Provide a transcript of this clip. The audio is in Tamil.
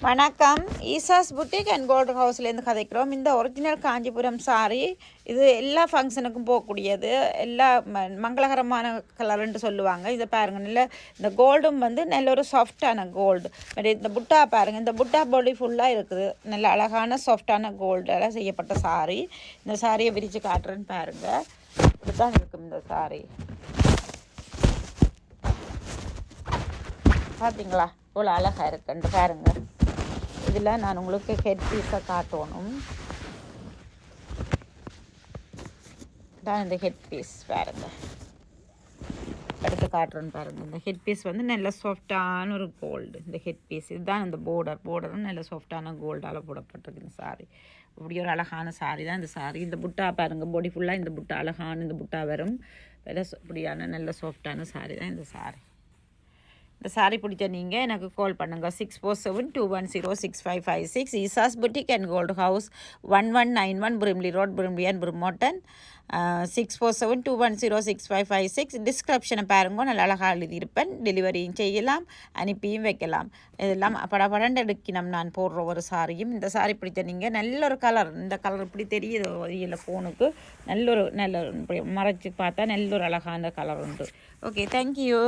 வணக்கம். ஈசாஸ் புட்டிக் அண்ட் கோல்டு ஹவுஸ்லேருந்து கதைக்கிறோம். இந்த ஒரிஜினல் காஞ்சிபுரம் சாரி இது எல்லா ஃபங்க்ஷனுக்கும் போகக்கூடியது. எல்லா மங்களகரமான கலர்ன்ட்டு சொல்லுவாங்க. இதை பாருங்கள், நல்ல இந்த கோல்டும் வந்து நல்ல ஒரு சாஃப்டான கோல்டு. இந்த புட்டா பாருங்கள், இந்த புட்டா பாடி ஃபுல்லாக இருக்குது. நல்ல அழகான சாஃப்டான கோல்டால் செய்யப்பட்ட சாரி. இந்த சாரியை விரித்து காட்டுறேன்னு பாருங்கள். இப்படித்தான் இருக்கும் இந்த சாரி. பார்த்தீங்களா இவ்வளோ அழகாக இருக்குன்ட்டு பாருங்கள். இதில் நான் உங்களுக்கு ஹெட் பீஸை காட்டணும். தான் இந்த ஹெட் பீஸ் பாருங்கள், எடுத்து காட்டுறேன்னு பாருங்கள். இந்த ஹெட் பீஸ் வந்து நல்ல சாஃப்டான ஒரு கோல்டு. இந்த ஹெட் பீஸ் இதுதான் இந்த போர்டரும் நல்ல சாஃப்டான கோல்டால் போடப்பட்டிருக்கு இந்த சாரி. இப்படி ஒரு அழகான சாரி தான் இந்த சாரி. இந்த புட்டா பாருங்கள், பாடி ஃபுல்லாக இந்த புட்டா அழகான இந்த புட்டா வரும். இப்படியான நல்ல சாஃப்டான சாரி தான் இந்த சாரி. இந்த சாரி பிடிச்ச நீங்கள் எனக்கு கால் பண்ணுங்கள். 6472106556. Esa's boutique and gold house, 1191 Brimley road, Brimley and Brimorton. 6472106556. டிஸ்கிரிப்ஷனை பாருங்க, நல்ல அழகாக எழுதியிருப்பேன். டெலிவரியும் செய்யலாம், அனுப்பியும் வைக்கலாம். இதெல்லாம் படப்படண்டு எடுக்கணும் நான் போடுற ஒரு சாரியும். இந்த சாரி பிடிச்ச நீங்கள் நல்ல ஒரு கலர், இந்த கலர் இப்படி தெரியுது இல்லை ஃபோனுக்கு, நல்ல மறைச்சி பார்த்தா நல்ல ஒரு அழகான கலர் உண்டு. Okay, thank you.